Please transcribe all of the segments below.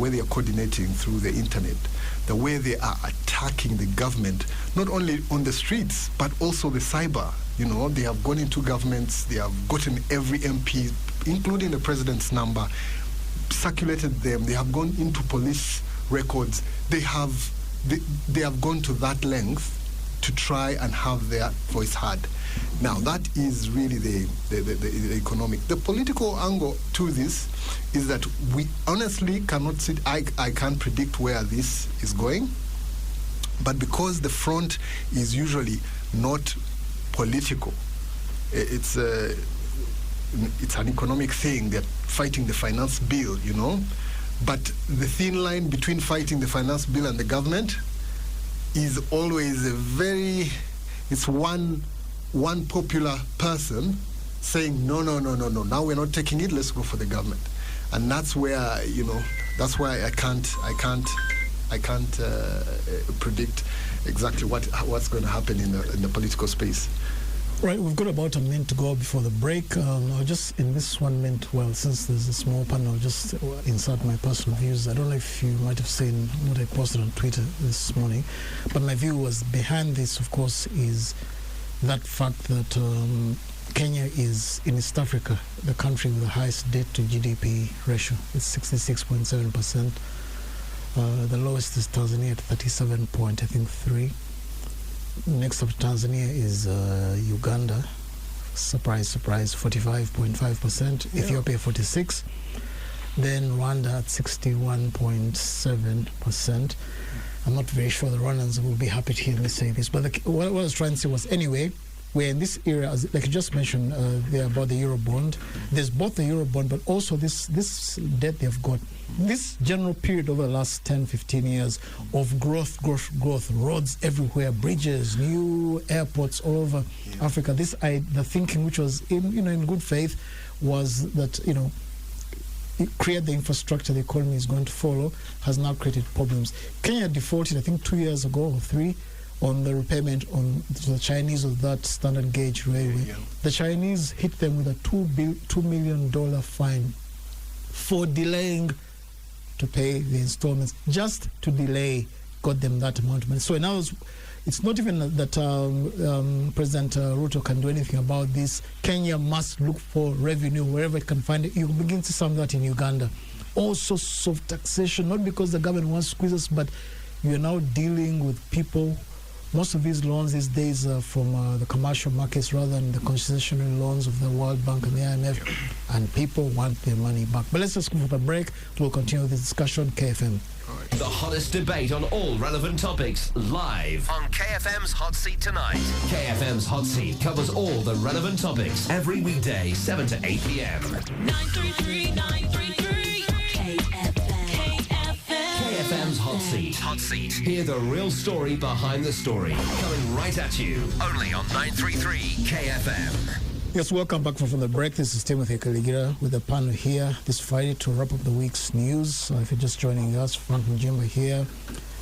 way they are coordinating through the internet, the way they are attacking the government, not only on the streets, but also the cyber. You know, they have gone into governments, they have gotten every MP, including the president's number, circulated them, they have gone into police records. They have gone to that length to try and have their voice heard. Now, that is really the economic. The political angle to this is that we honestly cannot sit. I can't predict where this is going, but because the front is usually not political, it's an economic thing. They're fighting the finance bill, you know. But the thin line between fighting the finance bill and the government is always it's one popular person saying no, now we're not taking it, let's go for the government. And that's where, you know, that's why I can't predict exactly what's going to happen in the political space. Right, we've got about a minute to go before the break. I'll just, in this 1 minute, well, since there's a small panel, I'll just insert my personal views. I don't know if you might have seen what I posted on Twitter this morning, but my view was behind this, of course, is that fact that Kenya is, in East Africa, the country with the highest debt to GDP ratio. It's 66.7%. The lowest is Tanzania at 37.3. Next up to Tanzania is Uganda. Surprise, 45.5%. Yeah. Ethiopia 46%. Then Rwanda at 61.7%. I'm not very sure the Rwandans will be happy to hear me say this, but what I was trying to say was, anyway, we're in this era, as like you just mentioned, there about the Eurobond. There's both the Eurobond, but also this debt they've got. This general period over the last 10, 15 years of growth, roads everywhere, bridges, new airports all over Africa. The thinking, which was in good faith, was that create the infrastructure the economy is going to follow, has now created problems. Kenya defaulted, I think, 2 years ago or 3. On the repayment to the Chinese of that standard gauge railway. Yeah. The Chinese hit them with a $2 million fine for delaying to pay the installments. Just to delay got them that amount of money. So now it's not even that President Ruto can do anything about this. Kenya must look for revenue wherever it can find it. You begin to see some of that in Uganda. All sorts of taxation, not because the government wants to squeeze us, but you're now dealing with people. Most of these loans these days are from the commercial markets rather than the concessionary loans of the World Bank and the IMF, and people want their money back. But let's just go for the break. We'll continue this discussion. KFM. The hottest debate on all relevant topics, live on KFM's Hot Seat tonight. KFM's Hot Seat covers all the relevant topics every weekday, 7 to 8 p.m. 933 KFM's Hot Seat. Hot Seat. Hear the real story behind the story. Coming right at you. Only on 933 KFM. Yes, welcome back from the break. This is Timothy Kaligira with the panel here this Friday to wrap up the week's news. If you're just joining us, Frank Njimba here,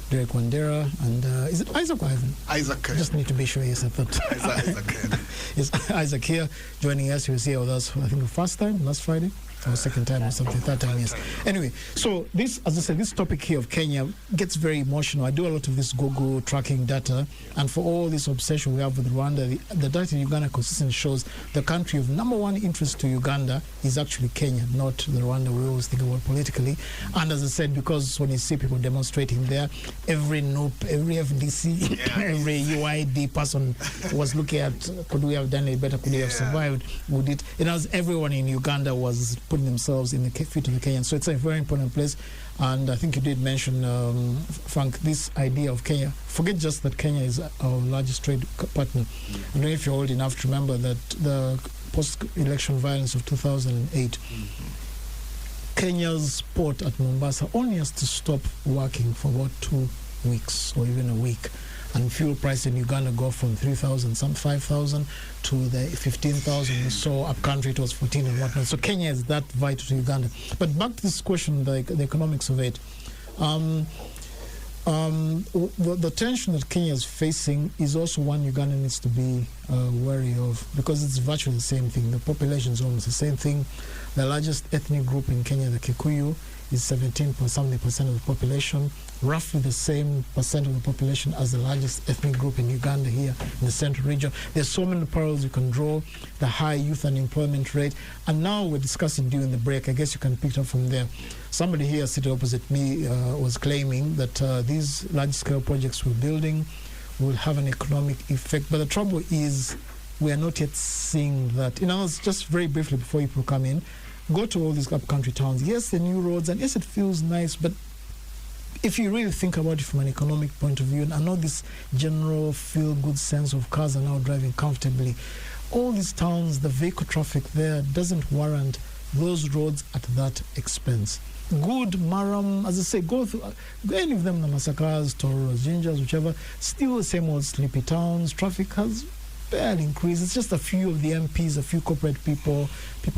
Derek Wandera, and is it Isaac or Ivan? Isaac. Just need to be sure, yes, I thought. Isaac. It's Isaac here, joining us. He was here with us, I think, the first time, last Friday. Or second time or something, third time, yes. Anyway, so this, as I said, this topic here of Kenya gets very emotional. I do a lot of this Google tracking data, and for all this obsession we have with Rwanda, the data in Uganda consistently shows the country of number one interest to Uganda is actually Kenya, not the Rwanda we always think about politically. And as I said, because when you see people demonstrating there, every NOP, every FDC, every UID person was looking at, could we have done it better, could we have survived, would it, as everyone in Uganda was putting themselves in the feet of the Kenyans. So it's a very important place. And I think you did mention, Frank, this idea of Kenya. Forget just that Kenya is our largest trade partner. I don't know if you're old enough to remember that the post-election violence of 2008, Kenya's port at Mombasa only has to stop working for about 2 weeks or even a week. And fuel price in Uganda go from 3,000, some 5,000 to the 15,000 or so. Up country it was 14 and whatnot. So Kenya is that vital to Uganda. But back to this question, the economics of it. The tension that Kenya is facing is also one Uganda needs to be wary of, because it's virtually the same thing. The population is almost the same thing. The largest ethnic group in Kenya, the Kikuyu, is 17% of the population, roughly the same percent of the population as the largest ethnic group in Uganda here in the central region. There's so many parallels you can draw, the high youth unemployment rate, and now we're discussing during the break, I guess you can pick it up from there. Somebody here sitting opposite me was claiming that these large-scale projects we're building will have an economic effect, but the trouble is we are not yet seeing that. In other words, just very briefly before people come in, go to all these up-country towns. Yes, the new roads, and yes, it feels nice, but if you really think about it from an economic point of view, and I know this general feel-good sense of cars are now driving comfortably, all these towns, the vehicle traffic there doesn't warrant those roads at that expense. Good, Maram, as I say, go through any of them, the Massacres, Toros, Gingers, whichever, still the same old sleepy towns. Traffic has barely increased. It's just a few of the MPs, a few corporate people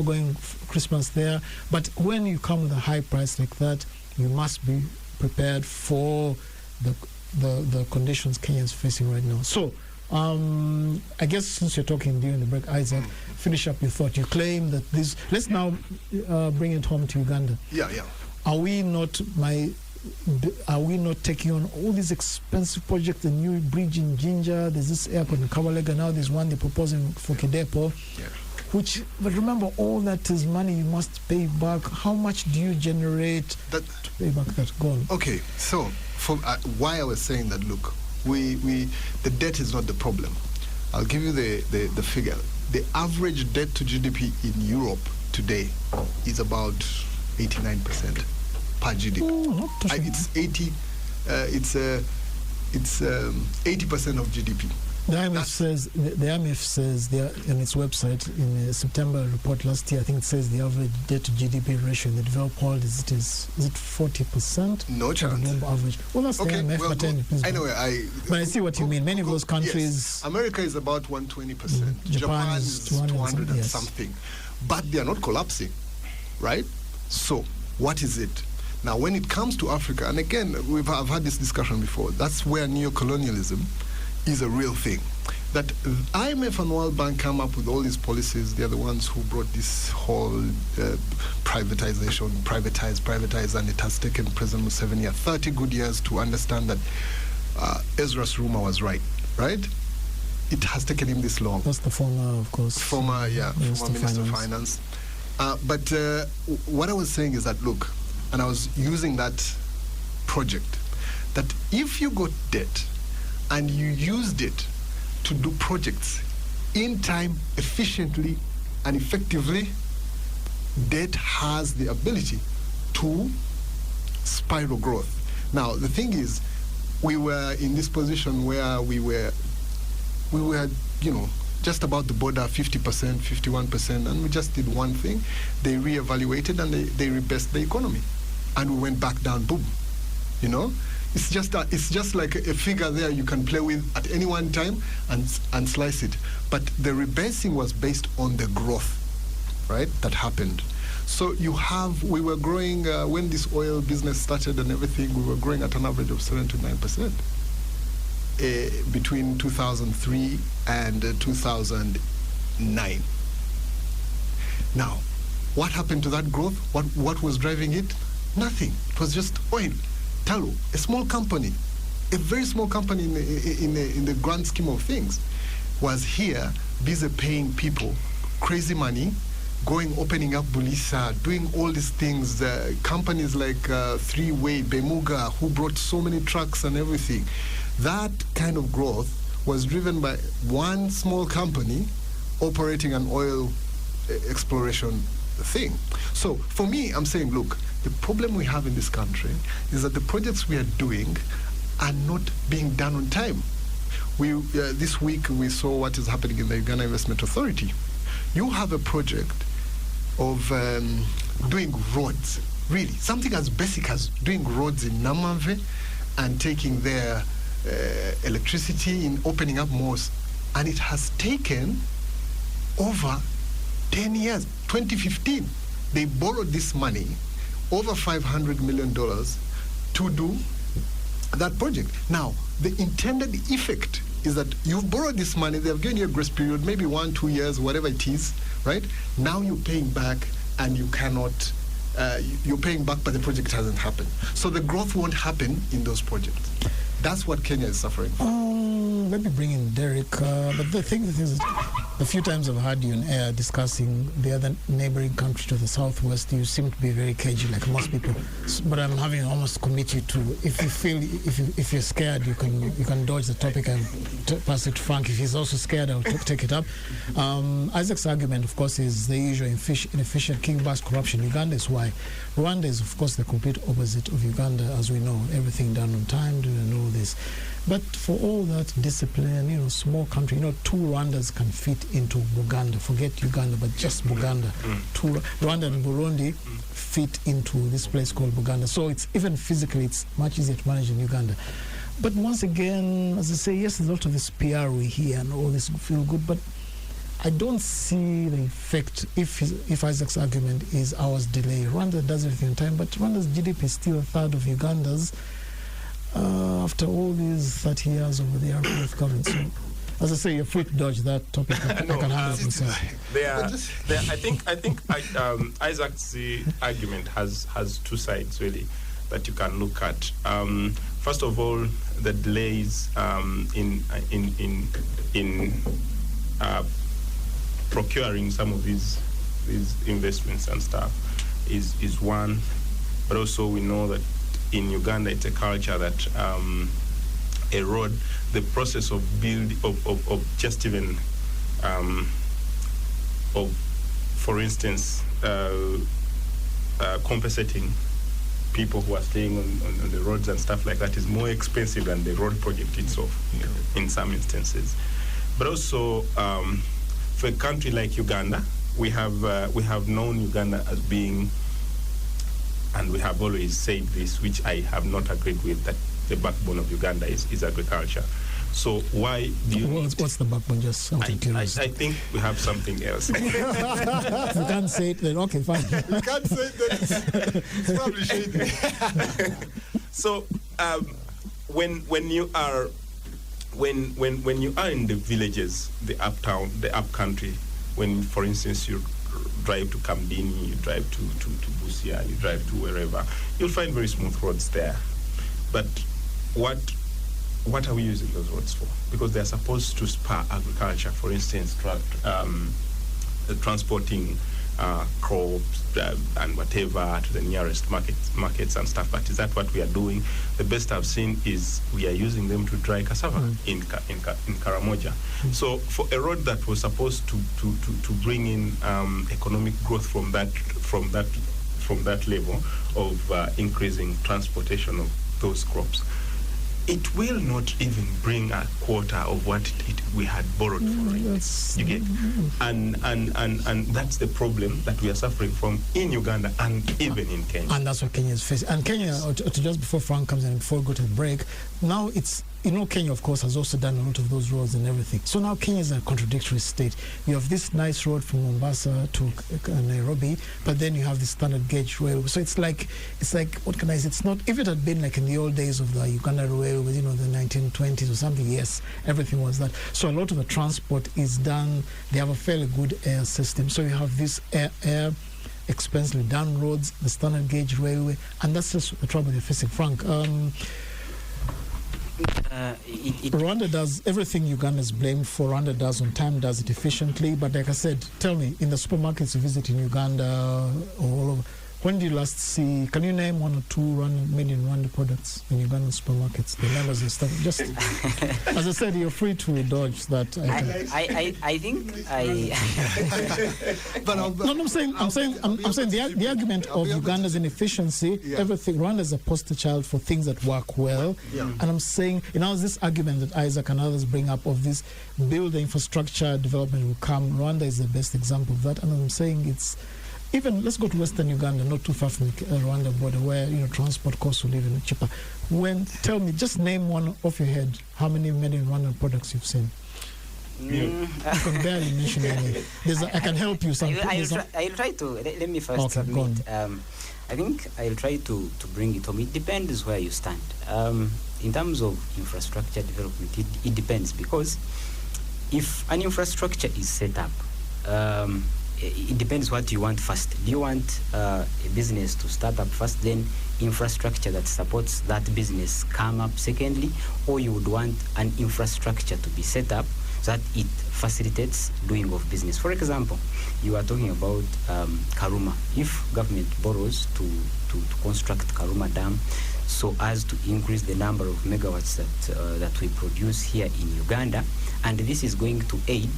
going Christmas there. But when you come with a high price like that, you must be prepared for the conditions Kenyans facing right now. So, I guess since you're talking during the break, Isaac, finish up your thought. You claim that this. Let's now bring it home to Uganda. Yeah. Are we not taking on all these expensive projects? The new bridge in Jinja, there's this airport in Kabalega, now there's one they're proposing for Kidepo. Yeah. But remember, all that is money you must pay back. How much do you generate to pay back that goal? Okay, so for why I was saying that, look, the debt is not the problem. I'll give you the figure. The average debt to GDP in Europe today is about 89% per GDP. It's 80% of GDP. The IMF says in its website in the September report last year, I think it says the average debt to GDP ratio in the developed world is it 40%? No chance. The global average. Well, that's okay, the IMF. Well, but anyway, but I see what you mean. Many of those countries. Yes. America is about 120%. Japan is 200 and something. But they are not collapsing, right? So what is it? Now, when it comes to Africa, and again, I've had this discussion before, that's where neocolonialism is a real thing. That IMF and World Bank come up with all these policies. They're the ones who brought this whole privatization, privatize, and it has taken President Museveni 30 good years to understand that Ezra's rumor was right? It has taken him this long. That's the former, of course. Former Minister of Finance. But what I was saying is that, look, and I was using that project, that if you got debt and you used it to do projects in time, efficiently and effectively, debt has the ability to spiral growth. Now, the thing is, we were in this position where we were, just about the border, 50%, 51%, and we just did one thing. They reevaluated and they rebased the economy. And we went back down, boom. It's just like a figure there you can play with at any one time and slice it. But the rebasing was based on the growth, right, that happened. So we were growing, when this oil business started and everything, we were growing at an average of 7 to 9% between 2003 and 2009. Now, what happened to that growth? What was driving it? Nothing. It was just oil. Talo, a small company, a very small company in the grand scheme of things, was here busy paying people crazy money, opening up Bulisa, doing all these things. Companies like Three-Way, Bemuga, who brought so many trucks and everything. That kind of growth was driven by one small company operating an oil exploration thing. So for me, I'm saying, look, the problem we have in this country is that the projects we are doing are not being done on time. This week we saw what is happening in the Uganda Investment Authority. You have a project of doing roads, really, something as basic as doing roads in Namave and taking their electricity in opening up malls, and it has taken over 10 years. 2015, they borrowed this money, over $500 million, to do that project. Now, the intended effect is that you've borrowed this money, they've given you a grace period, maybe 1-2 years, whatever it is, right? Now you're paying back and you cannot you're paying back, but the project hasn't happened. So the growth won't happen in those projects. That's what Kenya is suffering from. Let me bring in Derek. But the thing is, the few times I've heard you in air discussing the other neighboring country to the southwest, you seem to be very cagey, like most people. But I'm having almost commit you to, if you feel, if you're scared, you can dodge the topic and pass it to Frank. If he's also scared, I'll take it up. Isaac's argument, of course, is the usual inefficient kickbacks, corruption. Uganda is why. Rwanda is, of course, the complete opposite of Uganda, as we know. Everything done on time, do you know this? But for all that discipline, small country, 2 Rwandas can fit into Buganda. Forget Uganda, but just Buganda. 2 Rwanda and Burundi fit into this place called Buganda. So it's even physically, it's much easier to manage in Uganda. But once again, as I say, yes, there's a lot of this PR we hear and all this feel good, but I don't see the effect if Isaac's argument is hours delay. Rwanda does everything on time, but Rwanda's GDP is still a third of Uganda's. After all these 30 years over the RPF government. So, as I say, you're free to dodge that topic. I can handle it myself. I think Isaac's argument has 2 sides, really, that you can look at. First of all, the delays in procuring some of these investments and stuff is one. But also we know that in Uganda, it's a culture that a road, the process of just even, for instance, compensating people who are staying on the roads and stuff like that is more expensive than the road project itself, in some instances. But also, for a country like Uganda, we have known Uganda as being, and we have always said this, which I have not agreed with, that the backbone of Uganda is agriculture. So why do you... What's the backbone? Just something curious. I think we have something else. If you can't say it, then okay, fine. You can't say it, then it's probably shady. So when you are in the villages, the uptown, the upcountry, when, for instance, you drive to Kamdini, you drive to Busia, you drive to wherever, you'll find very smooth roads there. But what are we using those roads for? Because they're supposed to spur agriculture, for instance, transporting crops and whatever to the nearest markets and stuff. But is that what we are doing? The best I've seen is we are using them to dry cassava in Karamoja. So for a road that was supposed to bring in economic growth from that level of increasing transportation of those crops, it will not even bring a quarter of what we had borrowed for it. You get? And that's the problem that we are suffering from in Uganda and even in Kenya. And that's what Kenya is facing. And Kenya, just before Frank comes in and before we go to the break, now it's, Kenya, of course, has also done a lot of those roads and everything. So now Kenya is a contradictory state. You have this nice road from Mombasa to Nairobi, but then you have the standard gauge railway. So it's like, what can I say? It's not, if it had been like in the old days of the Uganda railway, the 1920s or something, yes, everything was that. So a lot of the transport is done, they have a fairly good air system. So you have this air expensively done roads, the standard gauge railway, and that's just the trouble they're facing. Frank, Rwanda does everything Uganda's blamed for. Rwanda does on time, does it efficiently. But like I said, tell me, in the supermarkets you visit in Uganda or all over, when do you last see, can you name 1 or 2 made in Rwanda products in Ugandan supermarkets, the numbers and stuff? Just, as I said, you're free to dodge that. I think But I'm saying the argument of Uganda's inefficiency, everything, Rwanda is a poster child for things that work well. And I'm saying, this argument that Isaac and others bring up of this build the infrastructure, development will come. Rwanda is the best example of that. And I'm saying it's, even, let's go to Western Uganda, not too far from the Rwanda border, where transport costs will even cheaper. Tell me, just name one off your head, how many made in Rwandan products you've seen? You can barely mention any. I can help you. I'll try to. Let me first admit. I think I'll try to bring it home. It depends where you stand. In terms of infrastructure development, it depends, because if an infrastructure is set up, it depends what you want first. Do you want a business to start up first, then infrastructure that supports that business come up secondly, or you would want an infrastructure to be set up so that it facilitates doing of business? For example, you are talking about Karuma. If government borrows to construct Karuma Dam so as to increase the number of megawatts that we produce here in Uganda, and this is going to aid,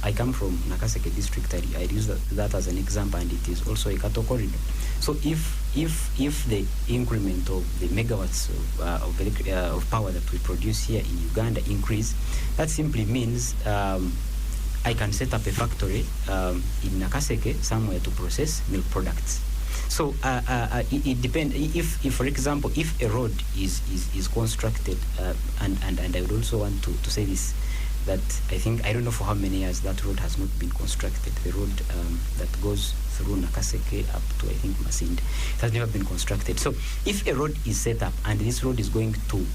I come from Nakaseke district, I use that as an example, and it is also a cattle corridor. So if the increment of the megawatts of power that we produce here in Uganda increase, that simply means I can set up a factory in Nakaseke somewhere to process milk products. So it depends. If for example, if a road is constructed, and I would also want to say this, that I think, I don't know for how many years that road has not been constructed. The road that goes through Nakaseke up to, I think, Masinde, it has never been constructed. So if a road is set up and this road is going to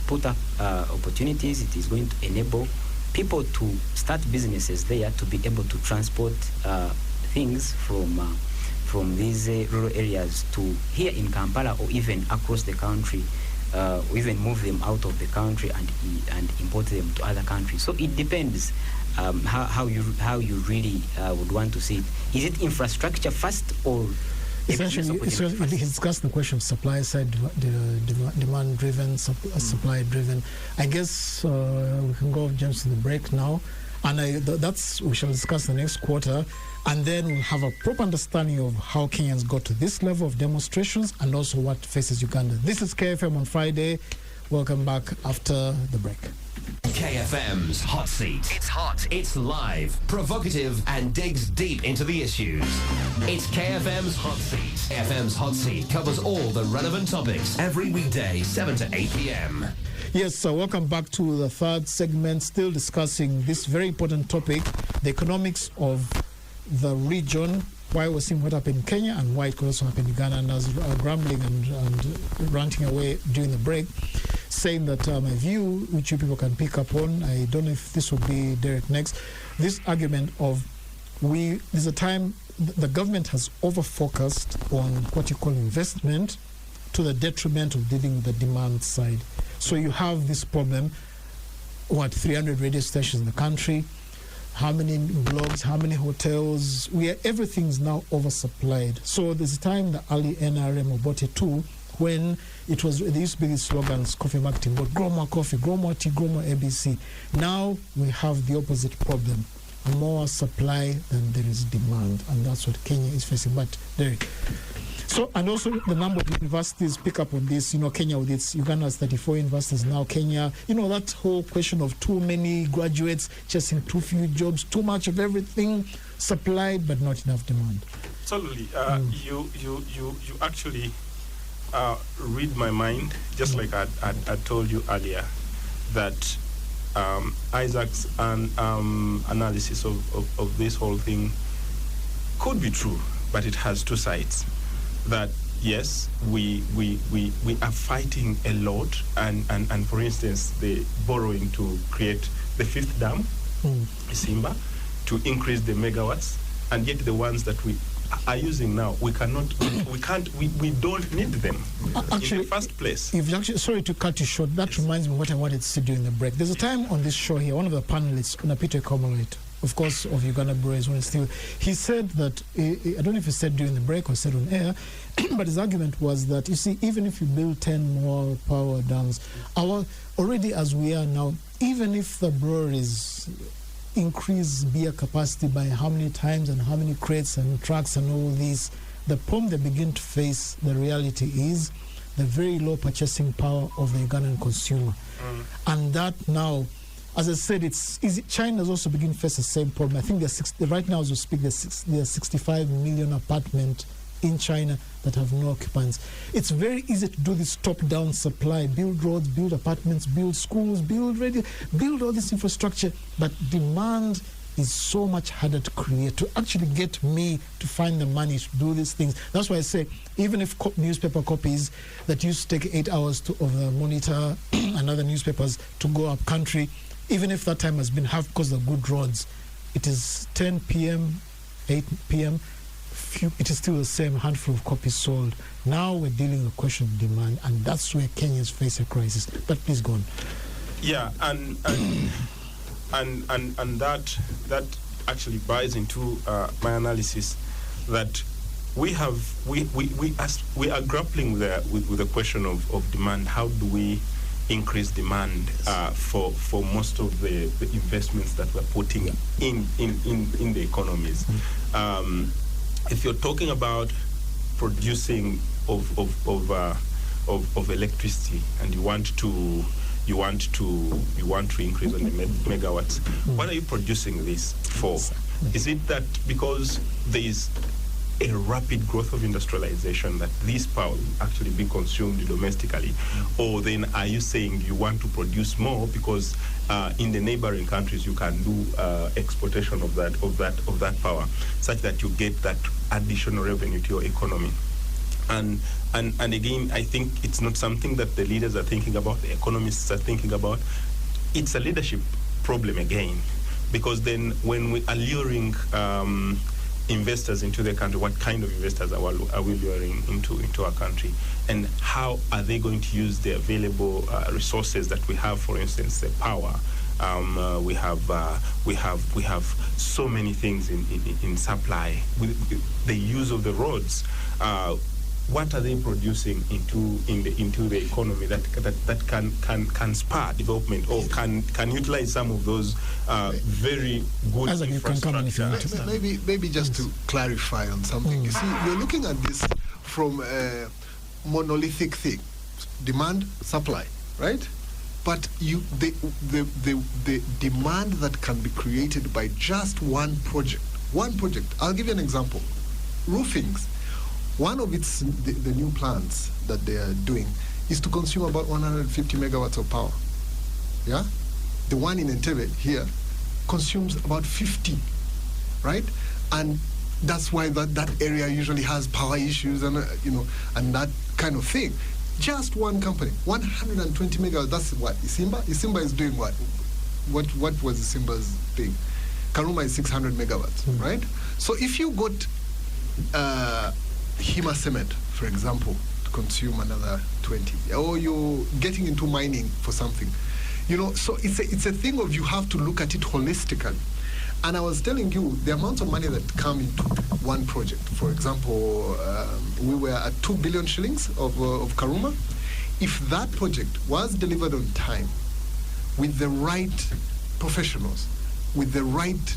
put up opportunities, it is going to enable people to start businesses there, to be able to transport things from these rural areas to here in Kampala, or even across the country, or even move them out of the country and import them to other countries. So it depends how you really would want to see it. Is it infrastructure first, or essentially we discussed the question of supply side, demand driven, supply driven. I guess we can go, James, to the break now, and that's we shall discuss the next quarter. And then we'll have a proper understanding of how Kenyans got to this level of demonstrations and also what faces Uganda. This is KFM on Friday. Welcome back after the break. KFM's Hot Seat. It's hot, it's live, provocative, and digs deep into the issues. It's KFM's Hot Seat. KFM's Hot Seat covers all the relevant topics every weekday, 7 to 8 p.m. Yes, so welcome back to the third segment, still discussing this very important topic, the economics of the region, why we're seeing what happened in Kenya and why it could also happen in Uganda. And I was grumbling and ranting away during the break, saying that my view, which you people can pick up on, I don't know if this would be Derek next, this argument of there's a time the government has over-focused on what you call investment to the detriment of dealing with the demand side. So you have this problem, 300 radio stations in the country, how many blogs, how many hotels, everything's now oversupplied. So there's a time the early NRM Obote too, when there used to be these slogans, coffee marketing, but grow more coffee, grow more tea, grow more ABC. Now we have the opposite problem, more supply than there is demand, and that's what Kenya is facing. But Derek, so, and also the number of universities pick up on this. Kenya with its Uganda has 34 universities now. Kenya, that whole question of too many graduates chasing too few jobs, too much of everything supplied but not enough demand. Absolutely. You actually read my mind, just like I told you earlier, that Isaac's analysis of this whole thing could be true, but it has two sides. That yes, we are fighting a lot, and for instance, the borrowing to create the fifth dam, Simba, to increase the megawatts, and yet the ones that we are using now, we don't need them actually, in the first place. Sorry to cut you short. That reminds me of what I wanted to say during the break. There's a time on this show here, one of the panelists, Napito Komolite, of course, of Uganda Brewers, he said that, I don't know if he said during the break or said on air, but his argument was that, you see, even if you build 10 more power dams, already as we are now, even if the breweries increase beer capacity by how many times and how many crates and trucks and all this, the problem they begin to face, the reality is the very low purchasing power of the Ugandan consumer. And that now, as I said, it's easy. China's also beginning to face the same problem. I think right now as we speak, there are 65 million apartments in China that have no occupants. It's very easy to do this top-down supply, build roads, build apartments, build schools, build all this infrastructure, but demand is so much harder to create, to actually get me to find the money to do these things. That's why I say, even if newspaper copies that used to take 8 hours of the Monitor and other newspapers to go up country, even if that time has been half because of good roads, it is 10 p.m., 8 p.m., it is still the same handful of copies sold. Now we're dealing with the question of demand, and that's where Kenyans face a crisis. But please go on. Yeah, and that actually buys into my analysis that we are grappling with the question of demand. How do we increase demand for most of the investments that we're putting in the economies? If you're talking about producing of electricity and you want to increase on the megawatts, what are you producing this for? Is it that because there is a rapid growth of industrialization that this power will actually be consumed domestically, or then are you saying you want to produce more because in the neighboring countries you can do exportation of that power, such that you get that additional revenue to your economy? And again, I think it's not something that the leaders are thinking about, the economists are thinking about. It's a leadership problem again, because then when we are luring investors into the country, what kind of investors are we luring into our country, and how are they going to use the available resources that we have? For instance, the power. We have so many things in supply. With the use of the roads, what are they producing into the economy that can spur development, or can utilize some of those very good infrastructure? Maybe just to clarify on something. You see, we're looking at this from a monolithic thing: demand, supply, right? But the demand that can be created by just one project. I'll give you an example. Roofings. One of the new plants that they are doing is to consume about 150 megawatts of power. Yeah? The one in Entebbe here consumes about 50, right? And that's why that area usually has power issues and that kind of thing. Just one company, 120 megawatts. That's what Isimba is doing. What was Isimba's thing? Karuma is 600 megawatts, right? So if you got Hima cement, for example, to consume another 20, or you're getting into mining for something, so it's a thing of you have to look at it holistically. And I was telling you the amount of money that come into one project. For example, we were at 2 billion shillings of Karuma. If that project was delivered on time, with the right professionals, with the right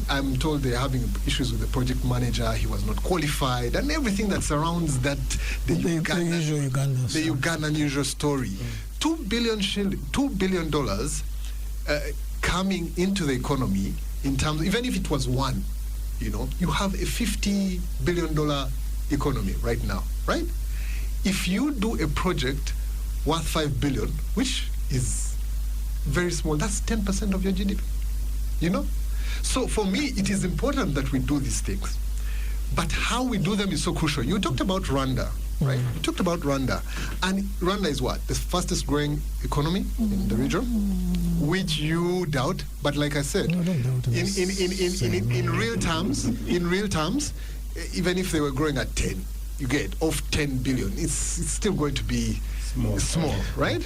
I'm told they're having issues with the project manager. He was not qualified, and everything that surrounds that the Ugandan usual story. $2 billion coming into the economy in terms, even if it was one, you have a $50 billion economy right now, right? If you do a project worth $5 billion, which is very small, that's 10% of your GDP, So for me, it is important that we do these things. But how we do them is so crucial. You talked about Rwanda, right? You talked about Rwanda. And Rwanda is what? The fastest growing economy in the region, which you doubt. But like I said, no, don't doubt in real terms, even if they were growing at 10, you get of 10 billion, it's still going to be small, right?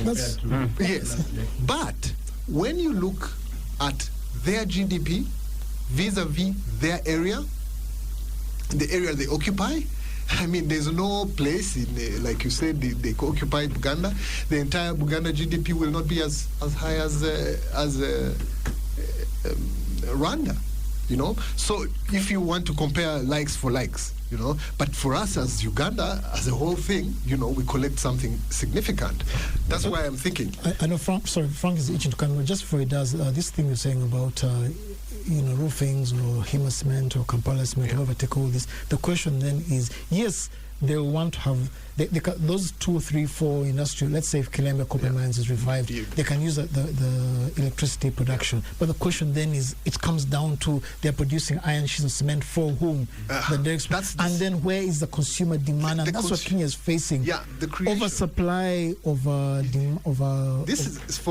Yes. But when you look at their GDP vis-a-vis their area, the area they occupy, I mean, there's no place in, like you said, they occupied Buganda. The entire Buganda GDP will not be as high as Rwanda, So if you want to compare likes for likes, but for us as Uganda, as a whole thing, we collect something significant. That's why I'm thinking. I know Frank is itching to come, but just before he does, this thing you're saying about, roofings or Hima cement or Kampala cement, whoever take all this, the question then is, yes, they want to have those 2, 3, 4 industrial. Let's say if Kilembe copper mines is revived, they can use the electricity production. But the question then is, it comes down to they're producing iron sheets of cement for whom? And then where is the consumer demand? And that's what Kenya is facing. Yeah, the creation. Oversupply of for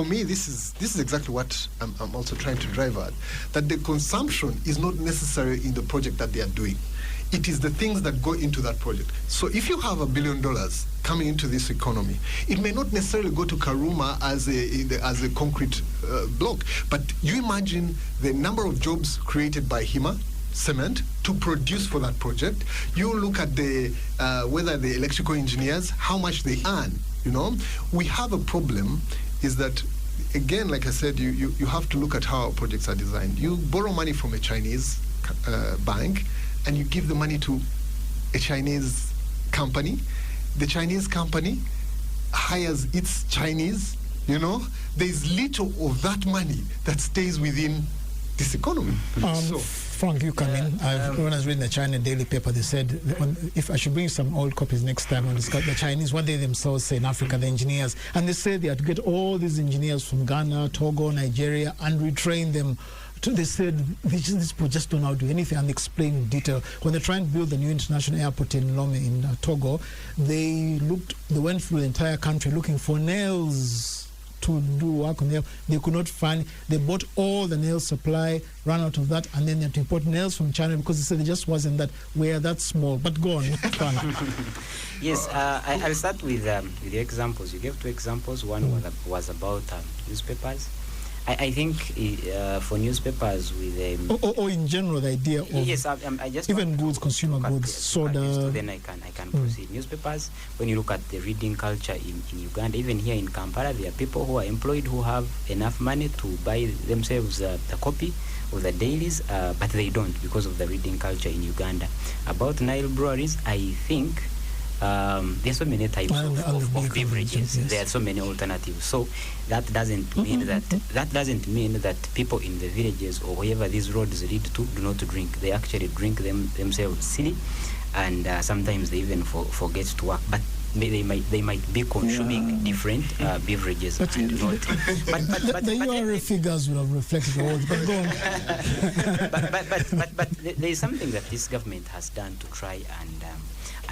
me. This is exactly what I'm also trying to drive at. That the consumption is not necessary in the project that they are doing. It is the things that go into that project. So if you have $1 billion coming into this economy, it may not necessarily go to Karuma as a concrete block, but you imagine the number of jobs created by Hima Cement to produce for that project. You look at the whether the electrical engineers, how much they earn. We have a problem is that, again, like I said, you have to look at how our projects are designed. You borrow money from a Chinese bank, and you give the money to a Chinese company. The Chinese company hires its Chinese, There's little of that money that stays within this economy. Frank, you come in. When I was reading the China daily paper, they said, if I should bring some old copies next time on the Chinese, what they themselves say in Africa, the engineers, and they say they had to get all these engineers from Ghana, Togo, Nigeria, and retrain them. They said these people just don't know how to do anything, and explain in detail. When they're trying to build the new international airport in Lome in Togo, they went through the entire country looking for nails to do work on nails. They could not find. They bought all the nail supply, ran out of that, and then they had to import nails from China because they said it just wasn't that. We are that small. But go on, Yes, I'll start with the examples. You gave 2 examples. One was about newspapers. I think for newspapers with or in general, the idea of I just even goods, consumer goods, soda. Then I can proceed. Newspapers. When you look at the reading culture in Uganda, even here in Kampala, there are people who are employed who have enough money to buy themselves a copy of the dailies, but they don't because of the reading culture in Uganda. About Nile breweries, I think. There are so many types of beverages. Yes. There are so many alternatives. So that doesn't mean that people in the villages or wherever these roads lead to do not drink. They actually drink themselves silly, and sometimes they even forget to work. But they might be consuming different beverages. But the URA figures will have reflected all. But go on. but there is something that this government has done to try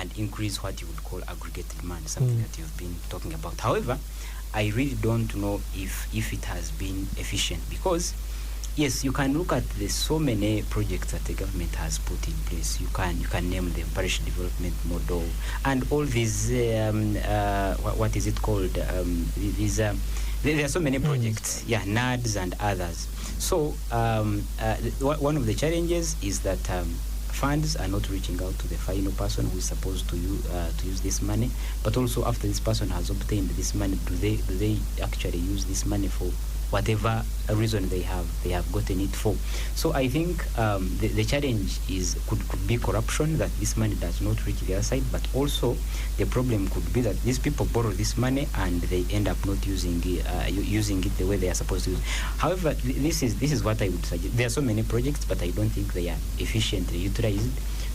and increase what you would call aggregate demand, something that you've been talking about. However, I really don't know if it has been efficient, because yes, you can look at the so many projects that the government has put in place. You can name them parish development model and all these what is it called? There are so many projects, NADs and others. So one of the challenges is that funds are not reaching out to the final person who is supposed to use this money. But also, after this person has obtained this money, do they actually use this money for whatever reason they have gotten it for? So I think the challenge could be corruption, that this money does not reach the other side. But also the problem could be that these people borrow this money and they end up not using it the way they are supposed to use. However, this is what I would suggest. There are so many projects, but I don't think they are efficiently utilized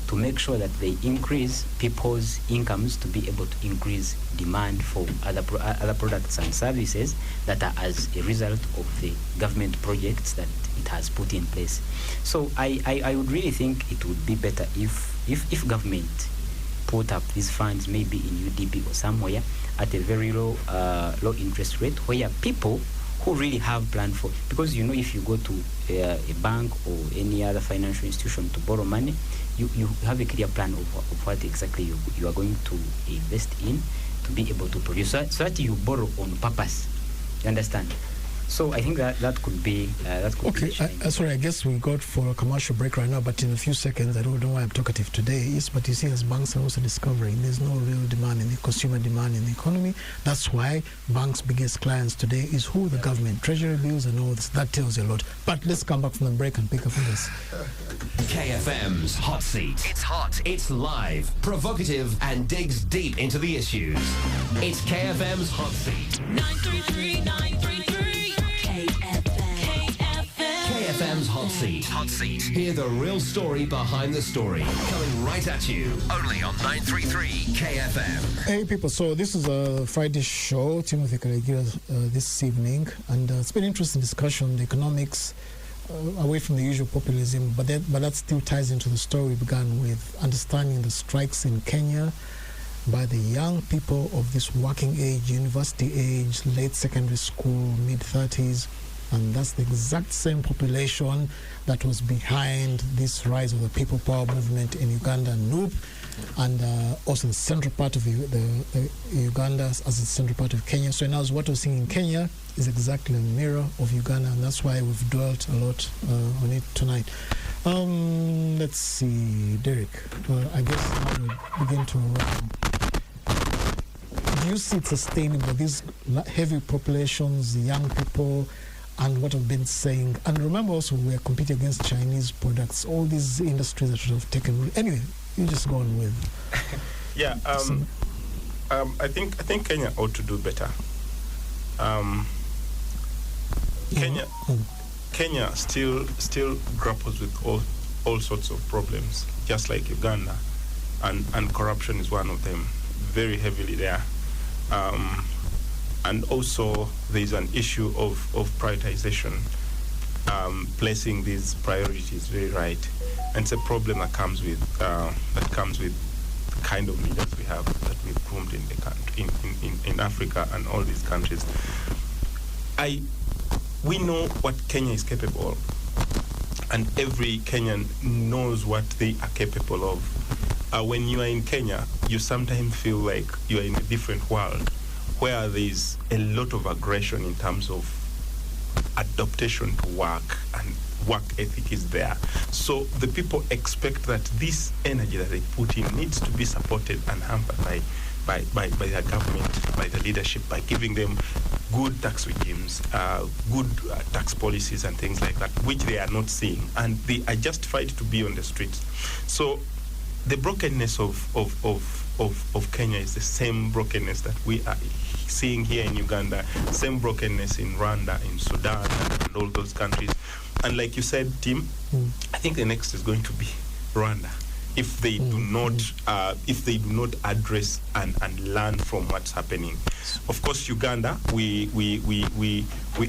to make sure that they increase people's incomes to be able to increase demand for other products and services that are as a result of the government projects that it has put in place. So I would really think it would be better if government put up these funds maybe in UDB or somewhere at a very low interest rate, where people who really have planned for, because if you go to a bank or any other financial institution to borrow money, you have a clear plan of what exactly you are going to invest in to be able to produce, so that you borrow on purpose. You understand? So I think that could be okay. Sorry, I guess we got for a commercial break right now, but in a few seconds, I don't know why I'm talkative today. Yes, but you see, as banks are also discovering there's no real demand in the consumer demand in the economy. That's why banks' biggest clients today is who? The government, treasury bills and all this. That tells you a lot. But let's come back from the break and pick up on this. KFM's Hot Seat. It's hot, it's live, provocative, and digs deep into the issues. It's KFM's Hot Seat. 933 933 KFM. KFM's Hot Seat. Seat. Hot Seat. Hear the real story behind the story. Coming right at you. Only on 933 KFM. Hey people, so this is a Friday show. Timothy Karagira this evening, and it's been an interesting discussion, the economics, away from the usual populism, but that still ties into the story we began with, understanding the strikes in Kenya by the young people of this working age, university age, late secondary school, mid-30s, and that's the exact same population that was behind this rise of the People Power movement in Uganda, NUP, and also the central part of the Uganda as the central part of Kenya. So now what we're seeing in Kenya is exactly a mirror of Uganda, and that's why we've dwelt a lot on it tonight. Let's see, Derek. I guess now we begin to... do you see it sustainable, these heavy populations, young people, and what I've been saying? And remember also, we're competing against Chinese products, all these industries that should have taken... Anyway, you just go on with... Yeah, I think Kenya ought to do better. Kenya still grapples with all sorts of problems, just like Uganda, and corruption is one of them, very heavily there. And also there's an issue of prioritization, placing these priorities very right. And it's a problem that comes with the kind of leaders we have, that we've groomed in the country, in Africa and all these countries. We know what Kenya is capable of, and every Kenyan knows what they are capable of. When you are in Kenya, you sometimes feel like you are in a different world, where there's a lot of aggression in terms of adaptation to work, and work ethic is there. So the people expect that this energy that they put in needs to be supported and hampered by their government, by the leadership, by giving them good tax regimes, good tax policies and things like that, which they are not seeing. And they are justified to be on the streets. So the brokenness of Kenya is the same brokenness that we are seeing here in Uganda, same brokenness in Rwanda, in Sudan, and all those countries. And like you said, Tim, I think the next is going to be Rwanda. If they do not address and learn from what's happening. Of course, Uganda, we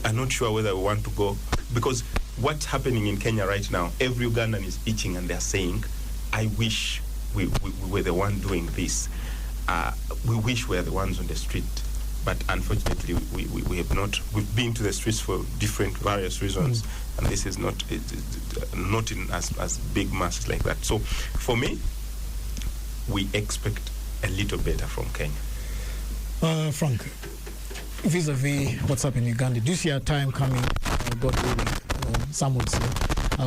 are not sure whether we want to go, because what's happening in Kenya right now, every Ugandan is itching and they're saying, I wish we were the one doing this. We wish we were the ones on the street. But unfortunately, we have not. We've been to the streets for various reasons, and this is not in as big masses like that. So, for me, we expect a little better from Kenya. Frank, vis-a-vis what's up in Uganda, do you see a time coming, God willing, some would say,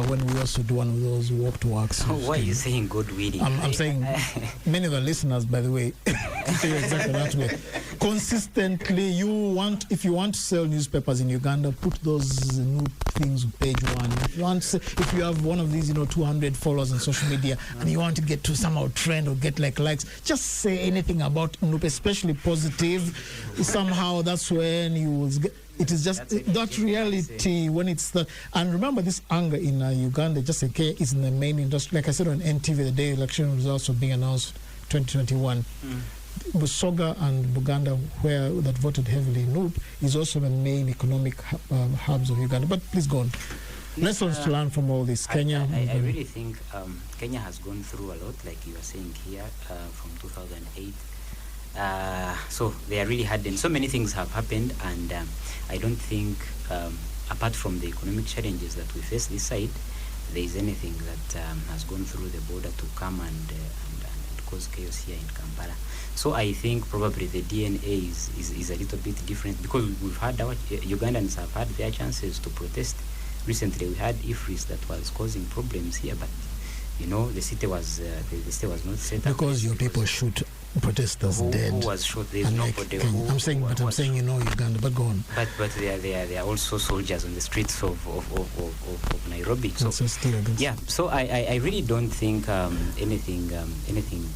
when we also do one of those walk to works? Why are you saying God willing? I'm saying many of the listeners, by the way, say exactly that way. Consistently, if you want to sell newspapers in Uganda, put those new things on page one. If you have one of these, 200 followers on social media, and you want to get to somehow trend or get like likes, just say anything about NUP, especially positive. Somehow that's when you will get. It is just that reality when it's that. And remember, this anger in Uganda, just in case, is in the main industry. Like I said on NTV, the day election results were being announced, 2021. Busoga and Buganda, where that voted heavily in NUP, is also the main economic hubs of Uganda. But please go on. Lessons to learn from all this. Kenya. I really think Kenya has gone through a lot, like you were saying here, from 2008. So they are really hardened. So many things have happened, and I don't think, apart from the economic challenges that we face this side, there is anything that has gone through the border to come and cause chaos here in Kampala. So I think probably the DNA is a little bit different, because we've had Ugandans have had their chances to protest. Recently we had Ifris that was causing problems here, but the city was not set up. Because your people shoot protesters dead. Who was shot? There's Unlike nobody. Kenya. I'm saying Uganda, but go on. But there are also soldiers on the streets of Nairobi. So yeah. So I really don't think anything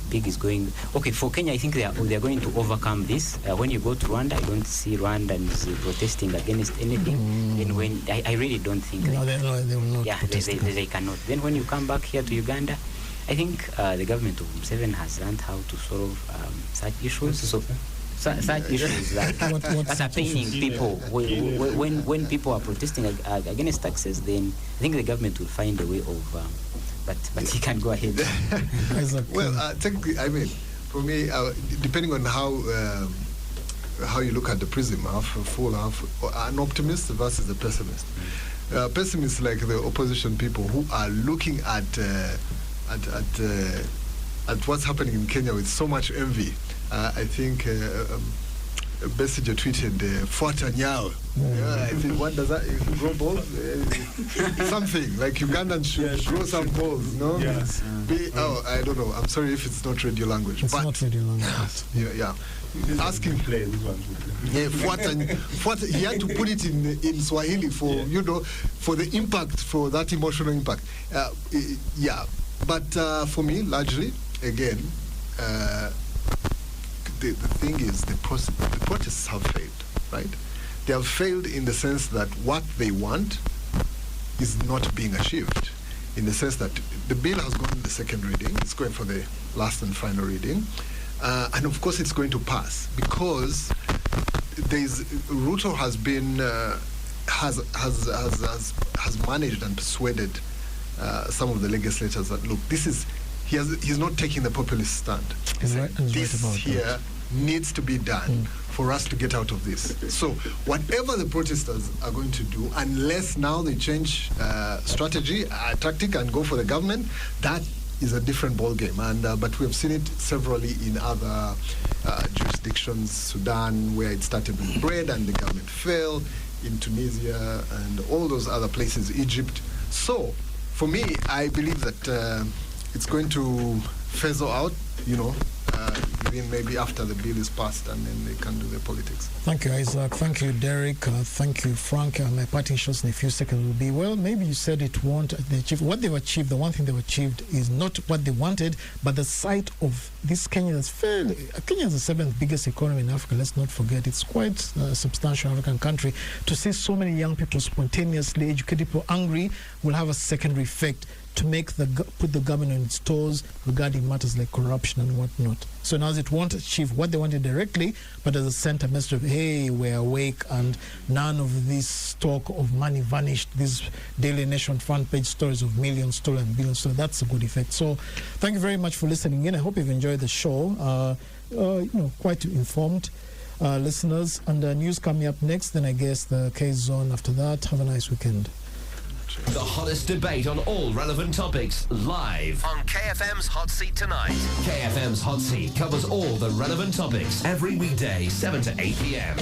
big is going. Okay, for Kenya, I think they are going to overcome this. When you go to Rwanda, I don't see Rwandans protesting against anything. And when I really don't think. They will not. Yeah, they cannot. Then when you come back here to Uganda, I think the government of Museveni has learned how to solve such issues. So such issues that are paining people. When people are protesting against taxes, then I think the government will find a way of. But he can go ahead. Well, I mean, for me, depending on how you look at the prism, half full, half an optimist versus a pessimist. Pessimists like the opposition people who are looking at what's happening in Kenya with so much envy. I think Besigye tweeted "Fuata Nyao." I think what does that? If you grow balls, something like Ugandans should grow some balls, no? Yes. I don't know. I'm sorry if it's not radio language. It's not radio language. Yeah. Asking. Yeah, fuata. He had to put it in Swahili for the impact, for that emotional impact. Yeah. But for me, largely, again, the thing is the protests have failed, right? They have failed in the sense that what they want is not being achieved, in the sense that the bill has gone in the second reading, it's going for the last and final reading, and of course it's going to pass because Ruto has been has managed and persuaded some of the legislators that look, he's not taking the populist stand. This here needs to be done for us to get out of this. So whatever the protesters are going to do, unless now they change strategy, tactic, and go for the government, that is a different ball game. And but we have seen it severally in other jurisdictions, Sudan, where it started with bread and the government fell, in Tunisia and all those other places, Egypt. So for me, I believe that it's going to fizzle out, within maybe after the bill is passed, and then they can do their politics. Thank you, Isaac. Thank you, Derek. Thank you, Frank. My parting shots in a few seconds will be, well, maybe you said it won't achieve. What they've achieved, the one thing they've achieved is not what they wanted, but the sight of this Kenya that's fairly... Kenya is the seventh biggest economy in Africa, let's not forget. It's quite a substantial African country. To see so many young people spontaneously educated, people angry, will have a secondary effect to put the government on its toes regarding matters like corruption and whatnot. So now it won't achieve what they wanted directly, but as a center message of, hey, we're awake and none of this talk of money vanished, these Daily Nation front page stories of millions stolen, billions stolen, that's a good effect. So thank you very much for listening in. I hope you've enjoyed the show. Quite informed listeners. And news coming up next, then I guess the case zone after that. Have a nice weekend. The hottest debate on all relevant topics, live on KFM's Hot Seat tonight. KFM's Hot Seat covers all the relevant topics every weekday, 7 to 8 p.m.